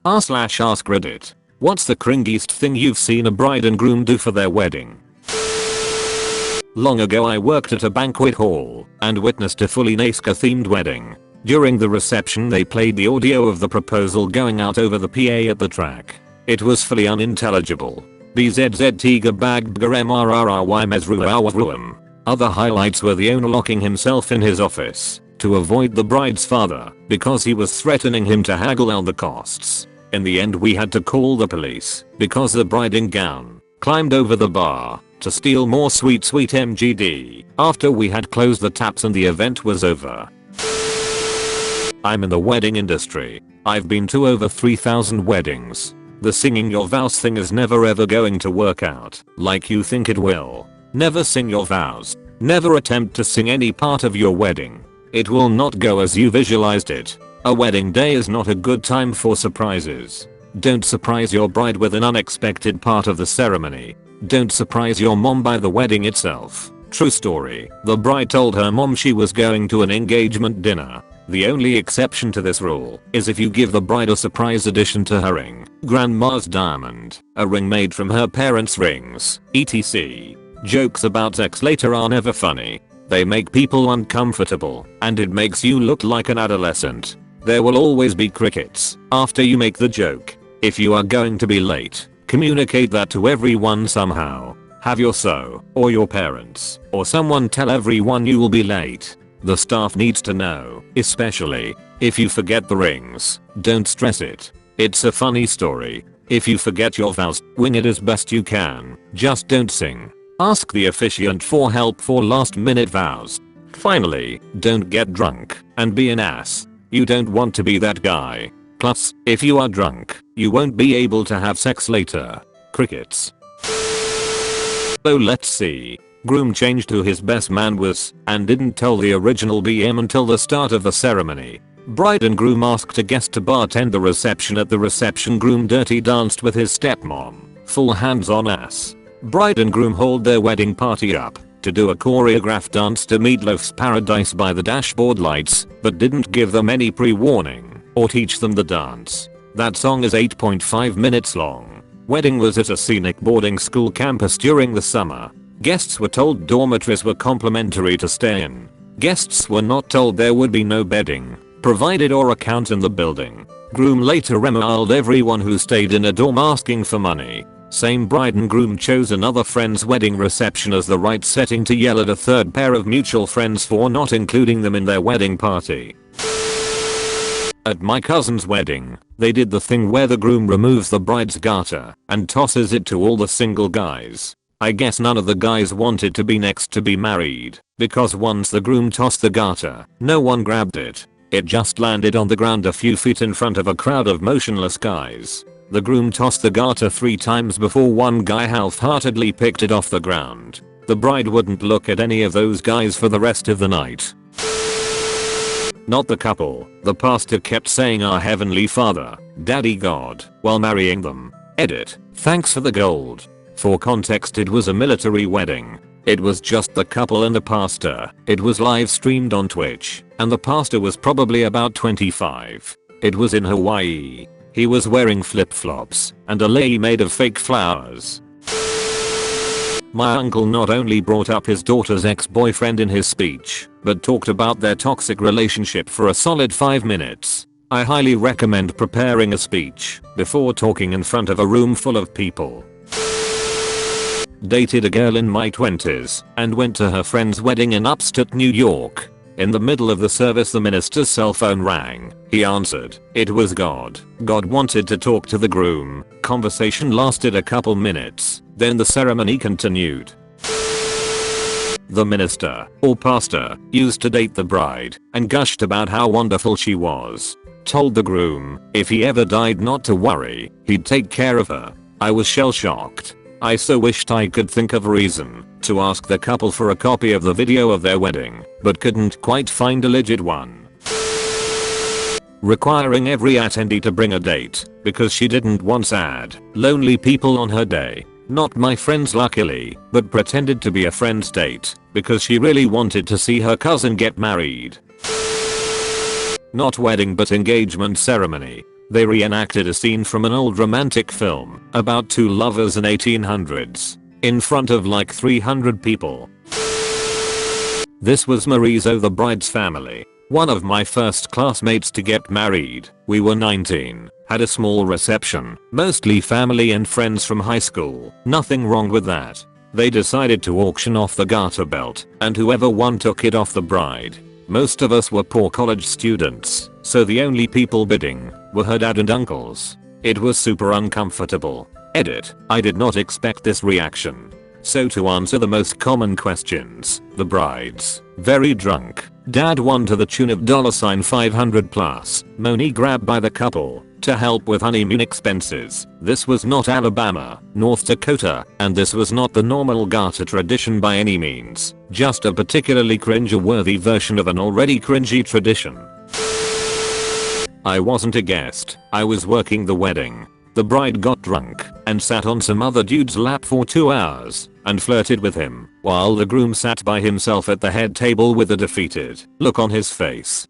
r/AskReddit. What's the cringiest thing you've seen a bride and groom do for their wedding? Long ago I worked at a banquet hall and witnessed a fully NASCAR themed wedding. During the reception they played the audio of the proposal going out over the PA at the track. It was fully unintelligible. BZZ bagged mrrry mesruawruum. Other highlights were the owner locking himself in his office to avoid the bride's father because he was threatening him to haggle out the costs. In the end we had to call the police because the bride in gown climbed over the bar to steal more sweet MGD after we had closed the taps and the event was over. I'm in the wedding industry. I've been to over 3,000 weddings. The singing your vows thing is never ever going to work out like you think it will. Never sing your vows. Never attempt to sing any part of your wedding. It will not go as you visualized it. A wedding day is not a good time for surprises. Don't surprise your bride with an unexpected part of the ceremony. Don't surprise your mom by the wedding itself. True story. The bride told her mom she was going to an engagement dinner. The only exception to this rule is if you give the bride a surprise addition to her ring, grandma's diamond, a ring made from her parents' rings, etc. Jokes about sex later are never funny. They make people uncomfortable and it makes you look like an adolescent. There will always be crickets after you make the joke. If you are going to be late, communicate that to everyone somehow. Have your or your parents or someone tell everyone you will be late. The staff needs to know, especially if you forget the rings. Don't stress it. It's a funny story. If you forget your vows, wing it as best you can. Just don't sing. Ask the officiant for help for last minute vows. Finally, don't get drunk and be an ass. You don't want to be that guy. Plus, if you are drunk, you won't be able to have sex later. Crickets. Oh, let's see. Groom changed who his best man was and didn't tell the original BM until the start of the ceremony. Bride and groom asked a guest to bartend the reception. At the reception, groom dirty danced with his stepmom. Full hands on ass. Bride and groom hauled their wedding party up to do a choreographed dance to Meatloaf's Paradise by the dashboard lights, but didn't give them any pre-warning or teach them the dance. That song is 8.5 minutes long. Wedding was at a scenic boarding school campus during the summer. Guests were told dormitories were complimentary to stay in. Guests were not told there would be no bedding provided or account in the building. Groom later reviled everyone who stayed in a dorm asking for money. Same bride and groom chose another friend's wedding reception as the right setting to yell at a third pair of mutual friends for not including them in their wedding party. At my cousin's wedding, they did the thing where the groom removes the bride's garter and tosses it to all the single guys. I guess none of the guys wanted to be next to be married, because once the groom tossed the garter, no one grabbed it. It just landed on the ground a few feet in front of a crowd of motionless guys. The groom tossed the garter 3 times before one guy half-heartedly picked it off the ground. The bride wouldn't look at any of those guys for the rest of the night. Not the couple. The pastor kept saying "Our Heavenly Father, Daddy God" while marrying them. Edit. Thanks for the gold. For context, it was a military wedding. It was just the couple and the pastor. It was live streamed on Twitch, and the pastor was probably about 25. It was in Hawaii. He was wearing flip-flops and a lei made of fake flowers. My uncle not only brought up his daughter's ex-boyfriend in his speech, but talked about their toxic relationship for a solid 5 minutes. I highly recommend preparing a speech before talking in front of a room full of people. Dated a girl in my 20s and went to her friend's wedding in upstate New York. In the middle of the service the minister's cell phone rang. He answered. It was God. God wanted to talk to the groom. Conversation lasted a couple minutes. Then the ceremony continued. The minister, or pastor, used to date the bride and gushed about how wonderful she was. Told the groom if he ever died not to worry, he'd take care of her. I was shell-shocked. I so wished I could think of a reason to ask the couple for a copy of the video of their wedding, but couldn't quite find a legit one. Requiring every attendee to bring a date because she didn't want sad, lonely people on her day. Not my friends luckily, but pretended to be a friend's date because she really wanted to see her cousin get married. Not wedding but engagement ceremony. They reenacted a scene from an old romantic film about two lovers in 1800s in front of like 300 people. This was Marizo, the bride's family. One of my first classmates to get married. We were 19, had a small reception, mostly family and friends from high school. Nothing wrong with that. They decided to auction off the garter belt, and whoever won took it off the bride. Most of us were poor college students, so the only people bidding were her dad and uncles. It was super uncomfortable. Edit. I did not expect this reaction. So to answer the most common questions, the bride's very drunk. Dad won to the tune of $500 plus. Money grabbed by the couple to help with honeymoon expenses. This was not Alabama, North Dakota, and this was not the normal garter tradition by any means. Just a particularly cringe-worthy version of an already cringy tradition. I wasn't a guest. I was working the wedding. The bride got drunk and sat on some other dude's lap for 2 hours and flirted with him while the groom sat by himself at the head table with a defeated look on his face.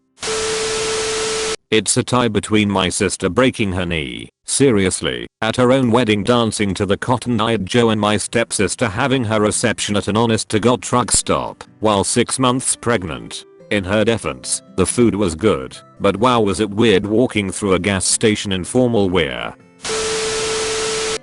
It's a tie between my sister breaking her knee, seriously, at her own wedding dancing to the Cotton Eye Joe, and my stepsister having her reception at an honest to God truck stop while 6 months pregnant. In her defense, the food was good, but wow was it weird walking through a gas station in formal wear.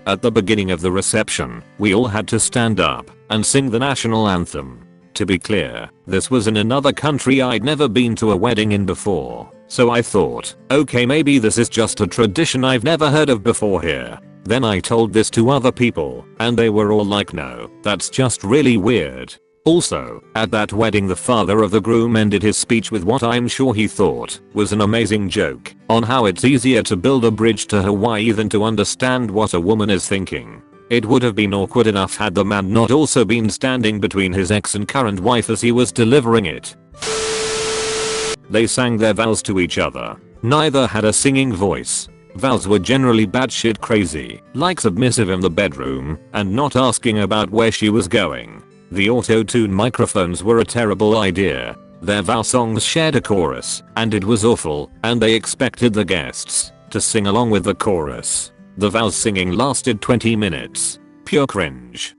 At the beginning of the reception, we all had to stand up and sing the national anthem. To be clear, this was in another country I'd never been to a wedding in before, so I thought, okay, maybe this is just a tradition I've never heard of before here. Then I told this to other people, and they were all like, no, that's just really weird. Also, at that wedding the father of the groom ended his speech with what I'm sure he thought was an amazing joke on how it's easier to build a bridge to Hawaii than to understand what a woman is thinking. It would have been awkward enough had the man not also been standing between his ex and current wife as he was delivering it. They sang their vows to each other. Neither had a singing voice. Vows were generally batshit crazy, like submissive in the bedroom and not asking about where she was going. The auto-tune microphones were a terrible idea. Their vow songs shared a chorus, and it was awful, and they expected the guests to sing along with the chorus. The vows singing lasted 20 minutes. Pure cringe.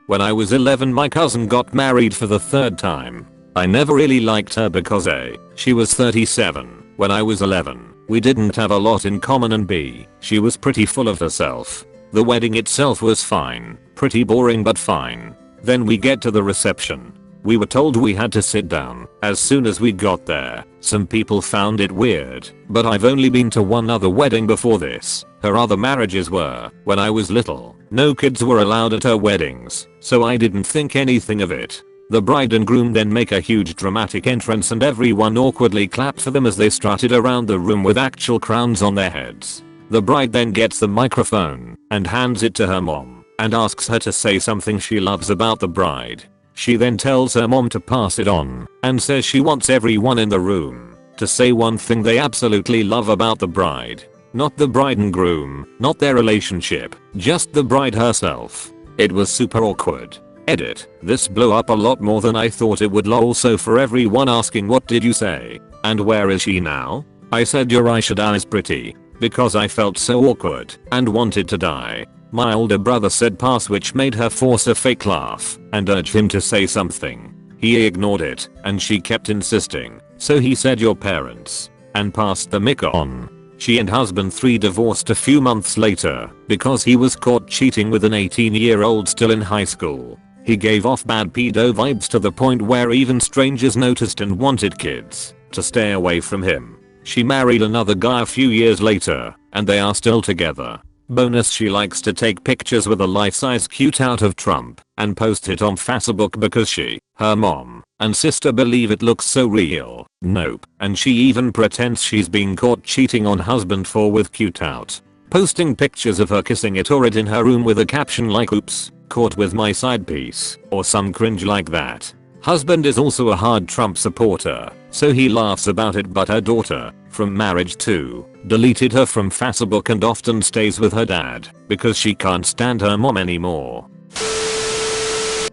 When I was 11, my cousin got married for the 3rd time. I never really liked her because A, she was 37 when I was 11. We didn't have a lot in common, and B, she was pretty full of herself. The wedding itself was fine, pretty boring but fine. Then we get to the reception. We were told we had to sit down as soon as we got there. Some people found it weird, but I've only been to one other wedding before this. Her other marriages were when I was little. No kids were allowed at her weddings, so I didn't think anything of it. The bride and groom then make a huge dramatic entrance and everyone awkwardly clapped for them as they strutted around the room with actual crowns on their heads. The bride then gets the microphone and hands it to her mom and asks her to say something she loves about the bride. She then tells her mom to pass it on and says she wants everyone in the room to say one thing they absolutely love about the bride. Not the bride and groom, not their relationship, just the bride herself. It was super awkward. Edit. This blew up a lot more than I thought it would. Lol. So for everyone asking what did you say and where is she now, I said your Aisha is pretty, because I felt so awkward and wanted to die. My older brother said pass, which made her force a fake laugh and urge him to say something. He ignored it and she kept insisting, so he said your parents and passed the mic on. She and husband 3 divorced a few months later because he was caught cheating with an 18-year-old still in high school. He gave off bad pedo vibes to the point where even strangers noticed and wanted kids to stay away from him. She married another guy a few years later, and they are still together. Bonus, she likes to take pictures with a life-size cutout of Trump and post it on Facebook because she, her mom, and sister believe it looks so real. Nope. And she even pretends she's being caught cheating on husband with cutout. Posting pictures of her kissing it or it in her room with a caption like oops, caught with my side piece, or some cringe like that. Husband is also a hard Trump supporter, so he laughs about it, but her daughter, from marriage too, deleted her from Facebook and often stays with her dad because she can't stand her mom anymore.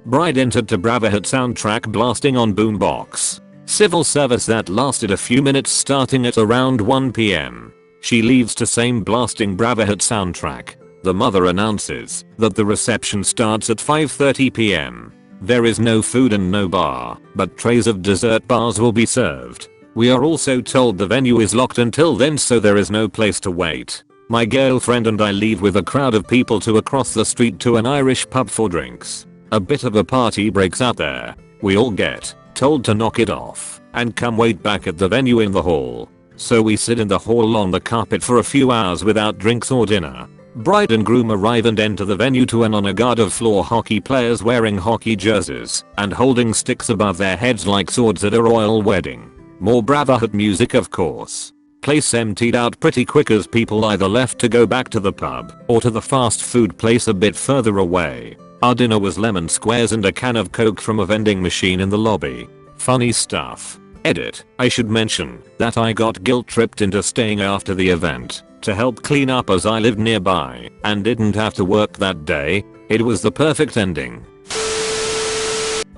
Bride entered to Bravo hit soundtrack blasting on boombox. Civil service that lasted a few minutes starting at around 1 PM. She leaves to same blasting Bravo hit soundtrack. The mother announces that the reception starts at 5:30 p.m. There is no food and no bar, but trays of dessert bars will be served. We are also told the venue is locked until then, so there is no place to wait. My girlfriend and I leave with a crowd of people to across the street to an Irish pub for drinks. A bit of a party breaks out there. We all get told to knock it off and come wait back at the venue in the hall. So we sit in the hall on the carpet for a few hours without drinks or dinner. Bride and groom arrive and enter the venue to an honor guard of floor hockey players wearing hockey jerseys and holding sticks above their heads like swords at a royal wedding. More Bravo hit music, of course. Place emptied out pretty quick as people either left to go back to the pub or to the fast food place a bit further away. Our dinner was lemon squares and a can of Coke from a vending machine in the lobby. Funny stuff. Edit. I should mention that I got guilt tripped into staying after the event to help clean up as I lived nearby and didn't have to work that day. It was the perfect ending.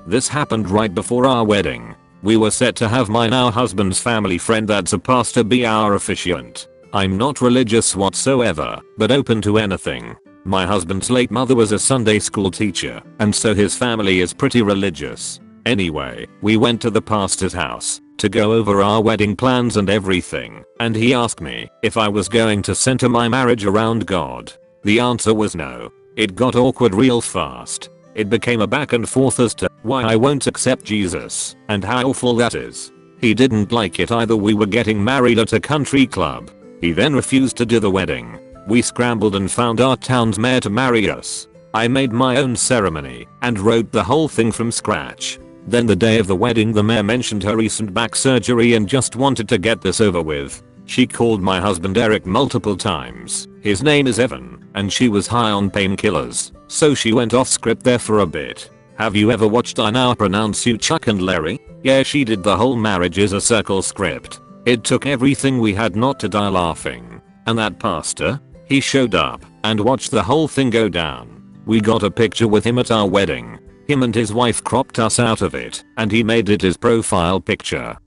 This happened right before our wedding. We were set to have my now husband's family friend that's a pastor be our officiant. I'm not religious whatsoever, but open to anything. My husband's late mother was a Sunday school teacher, and so his family is pretty religious. Anyway, we went to the pastor's house to go over our wedding plans and everything, and he asked me if I was going to center my marriage around God. The answer was no. It got awkward real fast. It became a back and forth as to why I won't accept Jesus and how awful that is. He didn't like it either. We were getting married at a country club. He then refused to do the wedding. We scrambled and found our town's mayor to marry us. I made my own ceremony and wrote the whole thing from scratch. Then the day of the wedding the mayor mentioned her recent back surgery and just wanted to get this over with. She called my husband Eric multiple times. His name is Evan, and she was high on painkillers, so she went off script there for a bit. Have you ever watched I Now Pronounce You Chuck and Larry? Yeah, she did the whole marriage is a circle script. It took everything we had not to die laughing. And that pastor? He showed up and watched the whole thing go down. We got a picture with him at our wedding. Him and his wife cropped us out of it, and he made it his profile picture.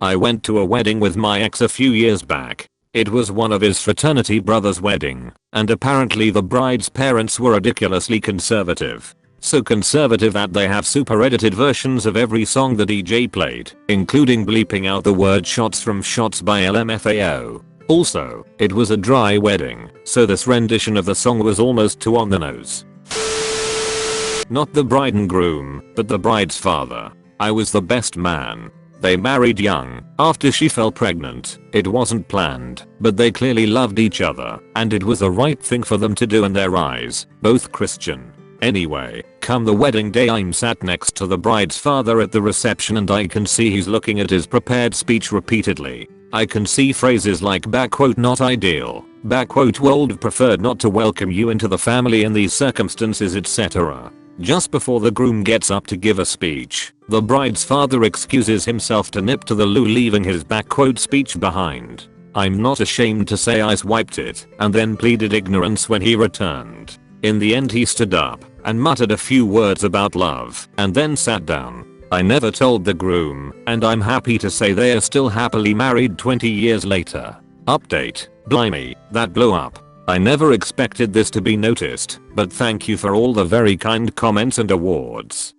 I went to a wedding with my ex a few years back. It was one of his fraternity brother's wedding, and apparently the bride's parents were ridiculously conservative. So conservative that they have super edited versions of every song the DJ played, including bleeping out the word shots from Shots by LMFAO. Also, it was a dry wedding, so this rendition of the song was almost too on the nose. Not the bride and groom, but the bride's father. I was the best man. They married young, after she fell pregnant. It wasn't planned, but they clearly loved each other, and it was the right thing for them to do in their eyes, both Christian. Anyway, come the wedding day I'm sat next to the bride's father at the reception and I can see he's looking at his prepared speech repeatedly. I can see phrases like "not ideal," "would preferred not to welcome you into the family in these circumstances," etc. Just before the groom gets up to give a speech, the bride's father excuses himself to nip to the loo, leaving his speech behind. I'm not ashamed to say I swiped it and then pleaded ignorance when he returned. In the end he stood up and muttered a few words about love and then sat down. I never told the groom, and I'm happy to say they are still happily married 20 years later. Update. Blimey, that blew up. I never expected this to be noticed, but thank you for all the very kind comments and awards.